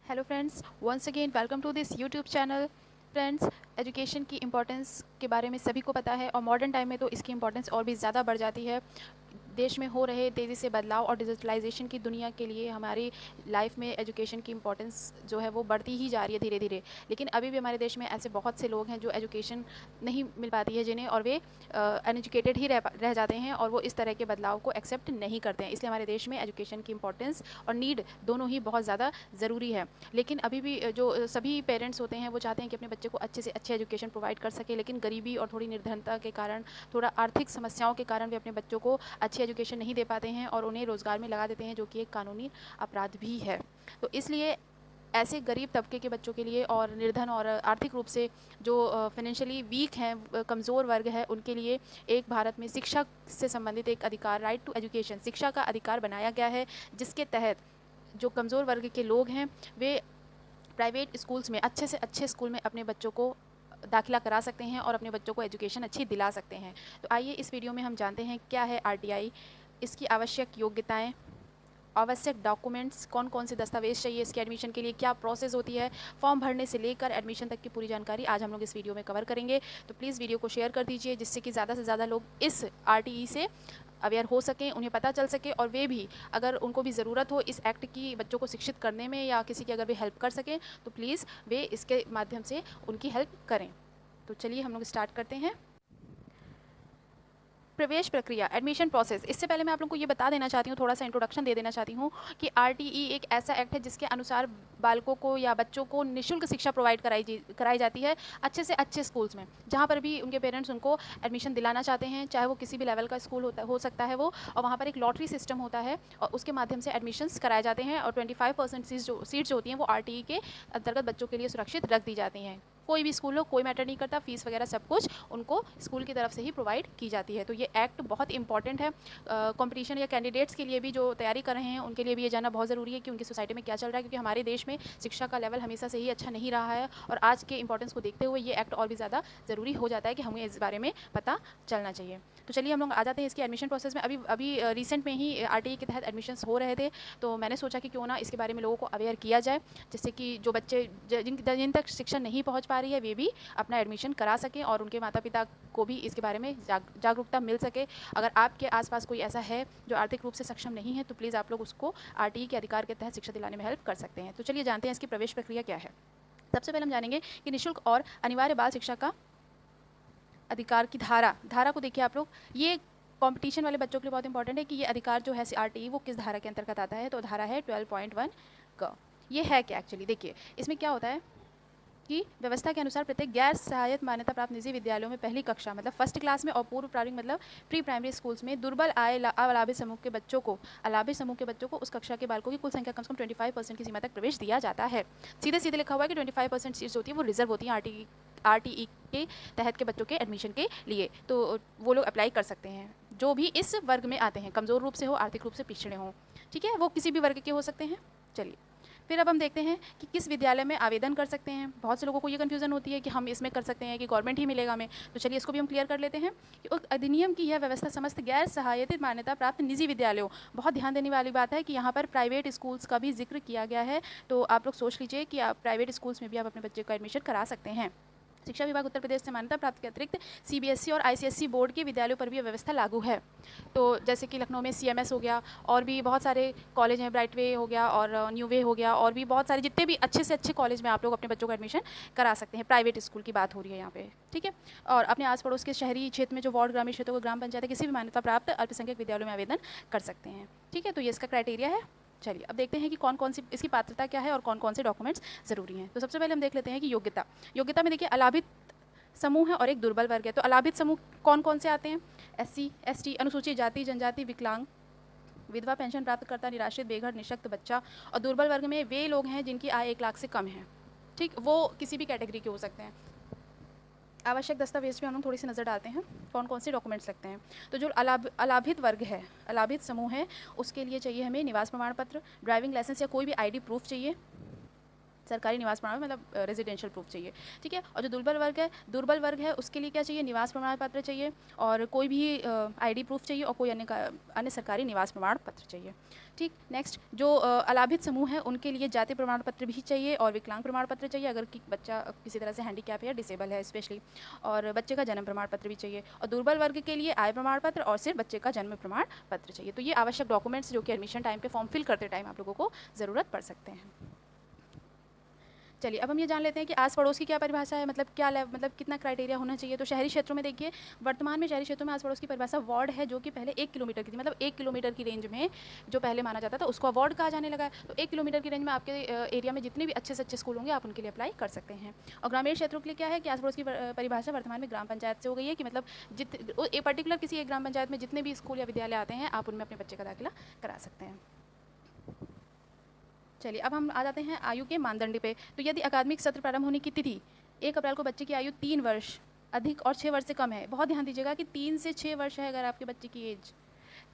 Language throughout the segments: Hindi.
Hello friends, once again welcome to this YouTube channel. Friends, education की इम्पोर्टेंस के बारे में सभी को पता है और मॉडर्न टाइम में तो इसकी इम्पोर्टेंस और भी ज़्यादा बढ़ जाती है। देश में हो रहे तेज़ी से बदलाव और डिजिटलाइजेशन की दुनिया के लिए हमारी लाइफ में एजुकेशन की इम्पोर्टेंस जो है वो बढ़ती ही जा रही है धीरे धीरे। लेकिन अभी भी हमारे देश में ऐसे बहुत से लोग हैं जो एजुकेशन नहीं मिल पाती है जिन्हें, और वे अनएजुकेटेड ही रह जाते हैं और वो इस तरह के बदलाव को एक्सेप्ट नहीं करते हैं। इसलिए हमारे देश में एजुकेशन की इम्पोर्टेंस और नीड दोनों ही बहुत ज़्यादा ज़रूरी है। लेकिन अभी भी जो सभी पेरेंट्स होते हैं वो चाहते हैं कि अपने बच्चे को अच्छे से अच्छे एजुकेशन प्रोवाइड कर सके, लेकिन गरीबी और थोड़ी निर्धनता के कारण, थोड़ा आर्थिक समस्याओं के कारण वे अपने बच्चों को अच्छी एजुकेशन नहीं दे पाते हैं और उन्हें रोज़गार में लगा देते हैं, जो कि एक कानूनी अपराध भी है। तो इसलिए ऐसे गरीब तबके के बच्चों के लिए और निर्धन और आर्थिक रूप से जो फाइनेंशियली वीक हैं, कमज़ोर वर्ग है, उनके लिए एक भारत में शिक्षा से संबंधित एक अधिकार, राइट टू एजुकेशन, शिक्षा का अधिकार बनाया गया है, जिसके तहत जो कमज़ोर वर्ग के लोग हैं वे प्राइवेट स्कूल्स में, अच्छे से अच्छे स्कूल में अपने बच्चों को दाखिला करा सकते हैं और अपने बच्चों को एजुकेशन अच्छी दिला सकते हैं। तो आइए इस वीडियो में हम जानते हैं क्या है आरटीआई, इसकी आवश्यक योग्यताएं, आवश्यक डॉक्यूमेंट्स, कौन कौन से दस्तावेज चाहिए इसके एडमिशन के लिए, क्या प्रोसेस होती है, फॉर्म भरने से लेकर एडमिशन तक की पूरी जानकारी आज हम लोग इस वीडियो में कवर करेंगे। तो प्लीज़ वीडियो को शेयर कर दीजिए, जिससे कि ज़्यादा से ज़्यादा लोग इस आरटीई से अवेयर हो सकें, उन्हें पता चल सके, और वे भी अगर उनको भी ज़रूरत हो इस एक्ट की बच्चों को शिक्षित करने में या किसी की अगर वे हेल्प कर सकें तो प्लीज़ वे इसके माध्यम से उनकी हेल्प करें। तो चलिए हम लोग स्टार्ट करते हैं। प्रवेश प्रक्रिया, एडमिशन प्रोसेस। इससे पहले मैं आप लोगों को ये बता देना चाहती हूँ, थोड़ा सा इंट्रोडक्शन दे देना चाहती हूँ कि आरटीई एक ऐसा एक्ट है जिसके अनुसार बालकों को या बच्चों को निःशुल्क शिक्षा प्रोवाइड कराई जाती है अच्छे से अच्छे स्कूल्स में, जहाँ पर भी उनके पेरेंट्स उनको एडमिशन दिलाना चाहते हैं, चाहे वो किसी भी लेवल का स्कूल हो सकता है वो, और वहाँ पर एक लॉटरी सिस्टम होता है और उसके माध्यम से एडमिशन्स कराए जाते हैं और 25% सीट्स जो होती हैं वो आरटीई के अंतर्गत बच्चों के लिए सुरक्षित रख दी जाती हैं। कोई भी स्कूल हो, कोई मैटर नहीं करता, फीस वगैरह सब कुछ उनको स्कूल की तरफ से ही प्रोवाइड की जाती है। तो ये एक्ट बहुत इंपॉर्टेंट है कंपटीशन या कैंडिडेट्स के लिए भी जो तैयारी कर रहे हैं उनके लिए भी ये जानना बहुत ज़रूरी है कि उनकी सोसाइटी में क्या चल रहा है, क्योंकि हमारे देश में शिक्षा का लेवल हमेशा से ही अच्छा नहीं रहा है और आज के इंपॉर्टेंस को देखते हुए ये एक्ट और भी ज़्यादा ज़रूरी हो जाता है कि हमें इस बारे में पता चलना चाहिए। तो चलिए हम लोग आ जाते हैं इसके एडमिशन प्रोसेस में। अभी अभी रिसेंट में ही आरटीई के तहत एडमिशन्स हो रहे थे, तो मैंने सोचा कि क्यों ना इसके बारे में लोगों को अवेयर किया जाए, जिससे कि जो बच्चे जिन तक शिक्षा नहीं पहुंच पा रही है वे भी अपना एडमिशन करा सकें और उनके माता पिता को भी इसके बारे में जागरूकता मिल सके। अगर आपके आसपास कोई ऐसा है जो आर्थिक रूप से सक्षम नहीं है तो प्लीज़ आप लोग उसको आरटीई के अधिकार के तहत शिक्षा दिलाने में हेल्प कर सकते हैं। तो चलिए जानते हैं इसकी प्रवेश प्रक्रिया क्या है। सबसे पहले हम जानेंगे कि निःशुल्क और अनिवार्य बाल शिक्षा का अधिकार की धारा को देखिए आप लोग। ये कंपटीशन वाले बच्चों के लिए बहुत इंपॉर्टेंट है कि ये अधिकार जो है आरटीई वो किस धारा के अंतर्गत आता है। तो धारा है 12.1 क। ये है क्या एक्चुअली, देखिए इसमें क्या होता है की व्यवस्था के अनुसार प्रत्येक गैर सहायता मान्यता प्राप्त निजी विद्यालयों में पहली कक्षा मतलब फर्स्ट क्लास में और पूर्व प्रारंभिक मतलब प्री प्राइमरी स्कूल्स में दुर्बल आय अलाभित समूह के बच्चों को उस कक्षा के बालकों की कुल संख्या कम से कम 25% की सीमा तक प्रवेश दिया जाता है। सीधे सीधे लिखा हुआ है कि 25% सीट्स होती है वो रिजर्व होती हैं आरटीई के तहत के बच्चों के एडमिशन के लिए, तो वो लोग अप्लाई कर सकते हैं जो भी इस वर्ग में आते हैं, कमज़ोर रूप से हो, आर्थिक रूप से पिछड़े हों। ठीक है, वो किसी भी वर्ग के हो सकते हैं। चलिए फिर अब हम देखते हैं कि किस विद्यालय में आवेदन कर सकते हैं। बहुत से लोगों को ये कन्फ्यूज़न होती है कि हम इसमें कर सकते हैं कि गवर्नमेंट ही मिलेगा हमें। तो चलिए इसको भी हम क्लियर कर लेते हैं कि उक्त अधिनियम की यह व्यवस्था समस्त गैर सहायतित मान्यता प्राप्त निजी विद्यालयों, बहुत ध्यान देने वाली बात है कि यहाँ पर प्राइवेट स्कूल्स का भी जिक्र किया गया है। तो आप लोग सोच लीजिए कि आप प्राइवेट स्कूल्स में भी आप अपने बच्चे का एडमिशन करा सकते हैं। शिक्षा विभाग उत्तर प्रदेश से मान्यता प्राप्त के अतिरिक्त सीबीएसई और आईसीएसई बोर्ड के विद्यालयों पर भी व्यवस्था लागू है। तो जैसे कि लखनऊ में सीएमएस हो गया, और भी बहुत सारे कॉलेज हैं, ब्राइट वे हो गया और न्यू वे हो गया, और भी बहुत सारे जितने भी अच्छे से अच्छे कॉलेज में आप लोग अपने बच्चों का एडमिशन करा सकते हैं। प्राइवेट स्कूल की बात हो रही है यहाँ पे, ठीक है। और अपने आस पड़ोस के शहरी क्षेत्र में जो वार्ड ग्रामीण क्षेत्रों को ग्राम पंचायत किसी भी मान्यता प्राप्त अल्पसंख्यक विद्यालयों में आवेदन कर सकते हैं। ठीक है, तो ये इसका क्राइटेरिया है। चलिए अब देखते हैं कि कौन कौन सी इसकी पात्रता क्या है और कौन कौन से डॉक्यूमेंट्स ज़रूरी हैं। तो सबसे पहले हम देख लेते हैं कि योग्यता में देखिए अलाभित समूह है और एक दुर्बल वर्ग है। तो अलाभित समूह कौन कौन से आते हैं? एससी, एसटी, अनुसूचित जाति जनजाति, विकलांग, विधवा, पेंशन प्राप्तकर्ता, निराश्रित, बेघर, निःशक्त बच्चा। और दुर्बल वर्ग में वे लोग हैं जिनकी आय 1 लाख से कम है। ठीक, वो किसी भी कैटेगरी के हो सकते हैं। आवश्यक दस्तावेज पे हम लोग थोड़ी सी नज़र डालते हैं कौन कौन से डॉक्यूमेंट्स लगते हैं। तो जो अलाभित वर्ग है, अलाभित समूह है, उसके लिए चाहिए हमें निवास प्रमाण पत्र, ड्राइविंग लाइसेंस या कोई भी आईडी प्रूफ चाहिए, सरकारी निवास प्रमाण मतलब रेजिडेंशियल प्रूफ चाहिए, ठीक है। और जो दुर्बल वर्ग है उसके लिए क्या चाहिए, निवास प्रमाण पत्र चाहिए और कोई भी आईडी प्रूफ चाहिए और कोई अन्य सरकारी निवास प्रमाण पत्र चाहिए, ठीक। नेक्स्ट, जो अलाभित समूह है उनके लिए जाति प्रमाण पत्र भी चाहिए और विकलांग प्रमाण पत्र चाहिए अगर बच्चा किसी तरह से हैंडीकैप है या डिसेबल है स्पेशली, और बच्चे का जन्म प्रमाण पत्र भी चाहिए। और दुर्बल वर्ग के लिए आय प्रमाण पत्र और सिर्फ बच्चे का जन्म प्रमाण पत्र चाहिए। तो ये आवश्यक डॉक्यूमेंट्स जो कि एडमिशन टाइम पे फॉर्म फिल करते टाइम आप लोगों को ज़रूरत पड़ सकते हैं। चलिए अब हम ये जान लेते हैं कि आस पड़ोस की क्या परिभाषा है, मतलब मतलब कितना क्राइटेरिया होना चाहिए। तो शहरी क्षेत्रों में देखिए, वर्तमान में शहरी क्षेत्रों में आस पड़ोस की परिभाषा वार्ड है, जो कि पहले 1 किलोमीटर की थी, मतलब 1 किलोमीटर की रेंज में जो पहले माना जाता था उसको वार्ड कहा जाने लगा है। तो 1 किलोमीटर की रेंज में आपके एरिया में जितने भी अच्छे से अच्छे स्कूल होंगे आप उनके लिए अप्लाई कर सकते हैं। और ग्रामीण क्षेत्रों के लिए क्या है कि आस पड़ोस की परिभाषा वर्तमान में ग्राम पंचायत से हो गई है कि मतलब पर्टिकुलर किसी एक ग्राम पंचायत में जितने भी स्कूल या विद्यालय आते हैं आप उनमें अपने बच्चे का दाखिला करा सकते हैं। चलिए अब हम आ जाते हैं आयु के मानदंड पे। तो यदि अकादमिक सत्र प्रारंभ होने की तिथि 1 अप्रैल को बच्चे की आयु 3 वर्ष अधिक और 6 वर्ष से कम है, बहुत ध्यान दीजिएगा कि 3 से 6 वर्ष है अगर आपके बच्चे की एज,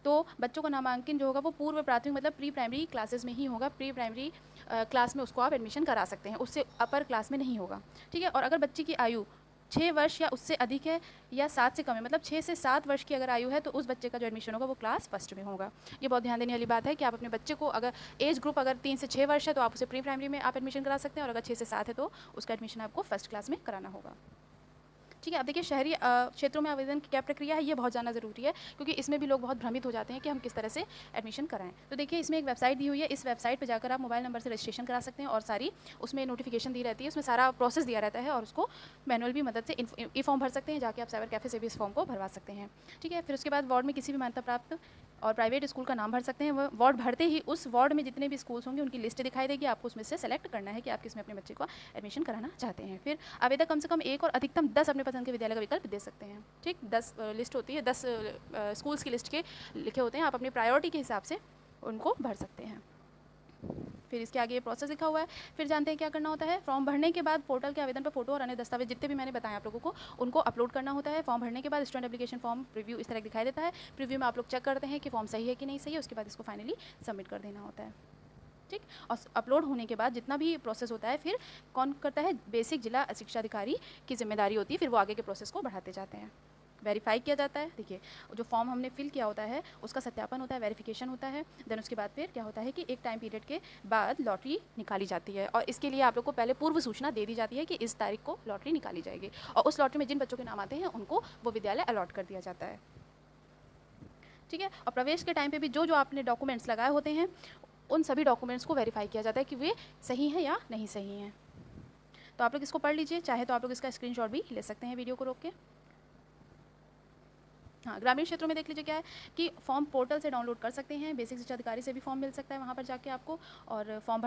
तो बच्चों का नामांकन जो होगा वो पूर्व प्राथमिक मतलब प्री प्राइमरी क्लासेस में ही होगा। प्री प्राइमरी क्लास में उसको आप एडमिशन करा सकते हैं, उससे अपर क्लास में नहीं होगा, ठीक है। और अगर बच्चे की आयु 6 वर्ष या उससे अधिक है या 7 से कम है, मतलब 6 से 7 वर्ष की अगर आयु है तो उस बच्चे का जो एडमिशन होगा वो क्लास फर्स्ट में होगा। ये बहुत ध्यान देने वाली बात है कि आप अपने बच्चे को अगर एज ग्रुप अगर 3 से 6 वर्ष है तो आप उसे प्री प्राइमरी में आप एडमिशन करा सकते हैं, और अगर 6 से 7 है तो उसका एडमिशन आपको फर्स्ट क्लास में कराना होगा, ठीक है। अब देखिए शहरी क्षेत्रों में आवेदन की क्या प्रक्रिया है, ये बहुत जानना ज़रूरी है क्योंकि इसमें भी लोग बहुत भ्रमित हो जाते हैं कि हम किस तरह से एडमिशन कराएं। तो देखिए इसमें एक वेबसाइट दी हुई है, इस वेबसाइट पर जाकर आप मोबाइल नंबर से रजिस्ट्रेशन करा सकते हैं और सारी उसमें नोटिफिकेशन दी रहती है, उसमें सारा प्रोसेस दिया रहता है और उसको मैनुअल भी मदद से ई फॉर्म भर सकते हैं, जाके आप साइबर कैफे से भी इस फॉर्म को भरवा सकते हैं, ठीक है। फिर उसके बाद वार्ड में किसी भी मान्यता प्राप्त और प्राइवेट स्कूल का नाम भर सकते हैं। वार्ड भरते ही उस वार्ड में जितने भी स्कूल्स होंगे उनकी लिस्ट दिखाई देगी, आपको उसमें से सेलेक्ट करना है कि आप किसमें अपने बच्चे को एडमिशन कराना चाहते हैं। फिर आवेदक कम से कम 1 और अधिकतम 10 अपने पसंद के विद्यालय का विकल्प दे सकते हैं, ठीक। 10 लिस्ट होती है, 10 स्कूल्स की लिस्ट के लिखे होते हैं, आप अपनी प्रायोरिटी के हिसाब से उनको भर सकते हैं। फिर इसके आगे ये प्रोसेस लिखा हुआ है। फिर जानते हैं क्या करना होता है। फॉर्म भरने के बाद पोर्टल के आवेदन पर फोटो और अन्य दस्तावेज जितने भी मैंने बताया आप लोगों को उनको अपलोड करना होता है। फॉर्म भरने के बाद स्टूडेंट एप्लीकेशन फॉर्म प्रीव्यू इस तरह दिखाई देता है। प्रीव्यू में आप लोग चेक करते हैं कि फॉर्म सही है कि नहीं सही है, उसके बाद इसको फाइनली सबमिट कर देना होता है, ठीक। और अपलोड होने के बाद जितना भी प्रोसेस होता है फिर कौन करता है, बेसिक जिला शिक्षा अधिकारी की जिम्मेदारी होती है, फिर वो आगे के प्रोसेस को बढ़ाते जाते हैं। वेरीफाई किया जाता है, देखिए जो फॉर्म हमने फिल किया होता है उसका सत्यापन होता है, वेरिफिकेशन होता है। देन उसके बाद फिर क्या होता है कि एक टाइम पीरियड के बाद लॉटरी निकाली जाती है और इसके लिए आप लोग को पहले पूर्व सूचना दे दी जाती है कि इस तारीख को लॉटरी निकाली जाएगी और उस लॉटरी में जिन बच्चों के नाम आते हैं उनको वो विद्यालय अलॉट कर दिया जाता है, ठीक है। और प्रवेश के टाइम पे भी जो जो आपने डॉक्यूमेंट्स लगाए होते हैं उन सभी डॉक्यूमेंट्स को वेरीफाई किया जाता है कि वे सही हैं या नहीं सही हैं। तो आप लोग इसको पढ़ लीजिए, चाहे तो आप लोग इसका स्क्रीनशॉट भी ले सकते हैं वीडियो को रोक के। हाँ, ग्रामीण क्षेत्रों में देख लीजिए क्या है कि फॉर्म पोर्टल से डाउनलोड कर सकते हैं, बेसिक शिक्षा अधिकारी से भी फॉर्म मिल सकता है वहाँ पर जाके आपको, और फॉर्म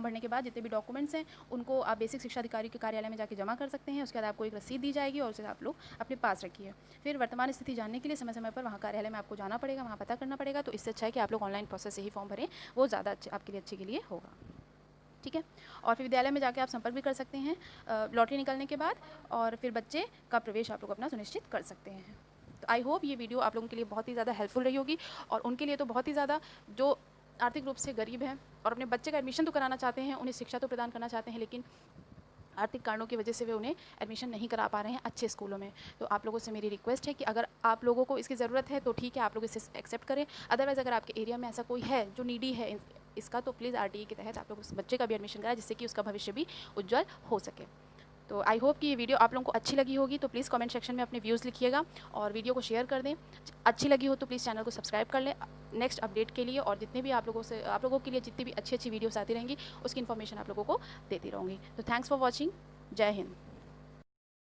भरने के बाद जितने भी डॉक्यूमेंट्स हैं उनको आप बेसिक शिक्षा अधिकारी के कार्यालय में जाके जमा कर सकते हैं। उसके बाद आपको एक रसीद दी जाएगी और उसे आप लोग अपने पास रखिए। फिर वर्तमान स्थिति जानने के लिए समय समय पर वहाँ कार्यालय में आपको जाना पड़ेगा, वहाँ पता करना पड़ेगा। तो इससे अच्छा है कि आप लोग ऑनलाइन प्रोसेस से ही फॉर्म भरें, वो ज़्यादा आपके लिए अच्छे के लिए होगा, ठीक है। और फिर विद्यालय में जाके आप संपर्क भी कर सकते हैं लॉटरी निकलने के बाद, और फिर बच्चे का प्रवेश आप लोग अपना सुनिश्चित कर सकते हैं। तो आई होप ये वीडियो आप लोगों के लिए बहुत ही ज़्यादा हेल्पफुल रही होगी, और उनके लिए तो बहुत ही ज़्यादा जो आर्थिक रूप से गरीब हैं और अपने बच्चे का एडमिशन तो कराना चाहते हैं, उन्हें शिक्षा तो प्रदान करना चाहते हैं, लेकिन आर्थिक कारणों की वजह से वे उन्हें एडमिशन नहीं करा पा रहे हैं अच्छे स्कूलों में। तो आप लोगों से मेरी रिक्वेस्ट है कि अगर आप लोगों को इसकी ज़रूरत है तो ठीक है, आप लोग इसे एक्सेप्ट करें। अदरवाइज़ अगर आपके एरिया में ऐसा कोई है जो नीडी है इसका, तो प्लीज़ RTE के तहत आप लोग उस बच्चे का भी एडमिशन कराएं, जिससे कि उसका भविष्य भी उज्जवल हो सके। तो आई होप कि ये वीडियो आप लोगों को अच्छी लगी होगी, तो प्लीज़ कमेंट सेक्शन में अपने व्यूज़ लिखिएगा और वीडियो को शेयर कर दें। अच्छी लगी हो तो प्लीज़ चैनल को सब्सक्राइब कर लें नेक्स्ट अपडेट के लिए, और जितने भी आप लोगों के लिए जितनी भी अच्छी वीडियोस आती रहेंगी उसकी इन्फॉर्मेशन आप लोगों को देती रहूँगी। तो थैंक्स फॉर वॉचिंग। जय हिंद।